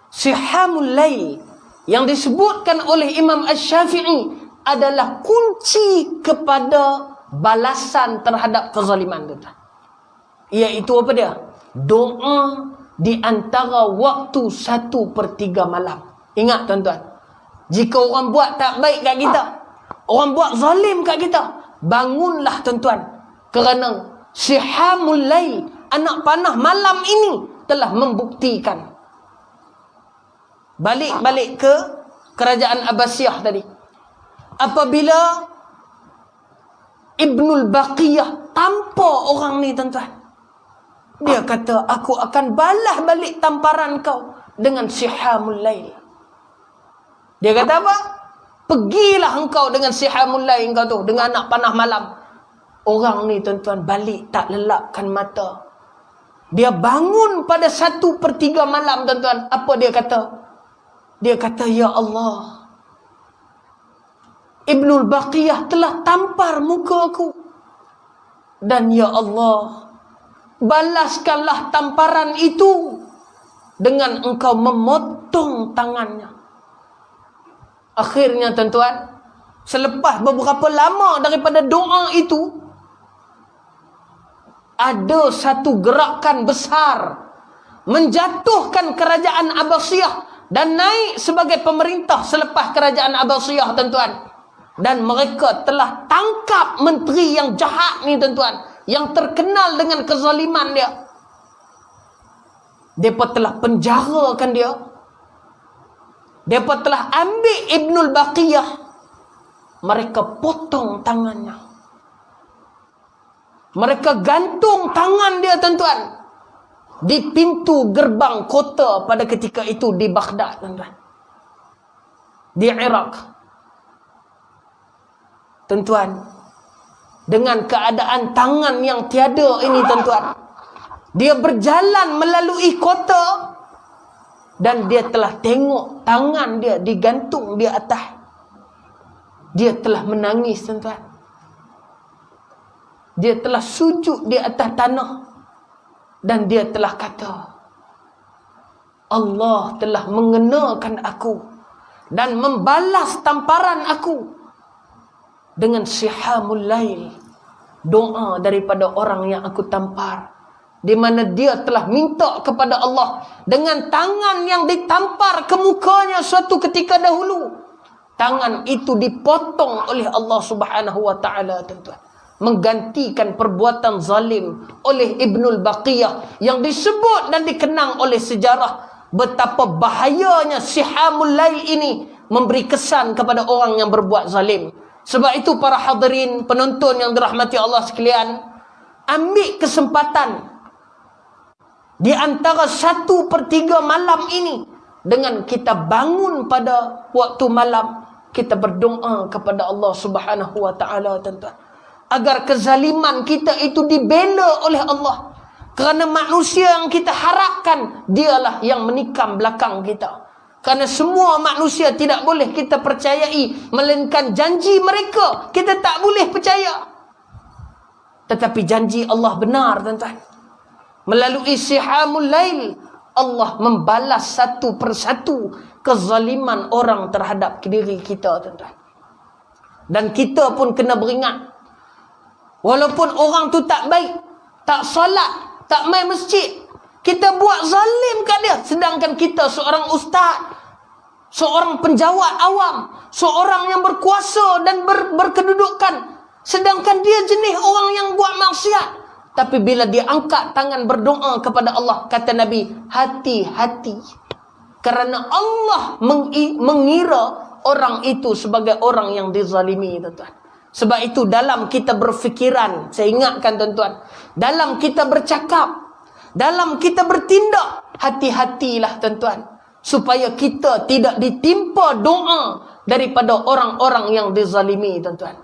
Sihamul lail yang disebutkan oleh Imam Asy-Syafi'i adalah kunci kepada balasan terhadap kezaliman tuan. Iaitu apa dia? Doa di antara waktu 1/3 malam. Ingat tuan-tuan, jika orang buat tak baik kat kita, orang buat zalim kat kita, bangunlah tuan-tuan. Kerana sihamul lail, anak panah malam ini telah membuktikan. Balik ke kerajaan Abbasiyah tadi. Apabila Ibnul Baqiyah tampar orang ni tuan-tuan, dia kata, aku akan balas balik tamparan kau dengan sihamul lail. Dia kata apa? Pergilah engkau dengan sihamul lail engkau tu, dengan anak panah malam. Orang ni tuan-tuan balik tak lelapkan mata. Dia bangun pada 1/3 malam tuan-tuan. Apa dia kata? Dia kata, ya Allah, Ibnul Baqiyah telah tampar muka aku. Dan ya Allah, balaskanlah tamparan itu dengan engkau memotong tangannya. Akhirnya tuan-tuan, selepas beberapa lama daripada doa itu, ada satu gerakan besar menjatuhkan kerajaan Abbasiyah dan naik sebagai pemerintah selepas kerajaan Abbasiyah tuan-tuan. Dan mereka telah tangkap menteri yang jahat ni tuan-tuan, yang terkenal dengan kezaliman dia. Mereka telah penjarakan dia. Mereka telah ambil Ibnul Baqiyah. Mereka potong tangannya. Mereka gantung tangan dia tuan-tuan di pintu gerbang kota pada ketika itu di Baghdad tuan-tuan, di Iraq. Tuan-tuan, dengan keadaan tangan yang tiada ini tuan-tuan, dia berjalan melalui kota dan dia telah tengok tangan dia digantung di atas. Dia telah menangis tuan-tuan. Dia telah sujud di atas tanah dan dia telah kata, Allah telah mengenakan aku dan membalas tamparan aku dengan sihamul lail, doa daripada orang yang aku tampar, di mana dia telah minta kepada Allah dengan tangan yang ditampar ke mukanya suatu ketika dahulu. Tangan itu dipotong oleh Allah Subhanahu wa taala tuan-tuan, menggantikan perbuatan zalim oleh Ibnul Baqiyah yang disebut dan dikenang oleh sejarah betapa bahayanya sihamul lail ini memberi kesan kepada orang yang berbuat zalim. Sebab itu para hadirin penonton yang dirahmati Allah sekalian, ambil kesempatan di antara 1/3 malam ini dengan kita bangun pada waktu malam, kita berdoa kepada Allah Subhanahu wa taala tuan-tuan, agar kezaliman kita itu dibela oleh Allah. Kerana manusia yang kita harapkan, dialah yang menikam belakang kita. Kerana semua manusia tidak boleh kita percayai, melainkan janji mereka kita tak boleh percaya. Tetapi janji Allah benar tuan-tuan. Melalui sihamul lail, Allah membalas satu persatu kezaliman orang terhadap diri kita tuan-tuan. Dan kita pun kena beringat, walaupun orang tu tak baik, tak solat, tak main masjid, kita buat zalim kat dia, sedangkan kita seorang ustaz, seorang penjawat awam, seorang yang berkuasa dan berkedudukan, sedangkan dia jenis orang yang buat maksiat. Tapi bila dia angkat tangan berdoa kepada Allah, kata Nabi, hati-hati, kerana Allah mengira orang itu sebagai orang yang dizalimi tuan-tuan. Sebab itu dalam kita berfikiran, saya ingatkan tuan-tuan, dalam kita bercakap, dalam kita bertindak, hati-hatilah tuan-tuan, supaya kita tidak ditimpa doa daripada orang-orang yang dizalimi tuan-tuan.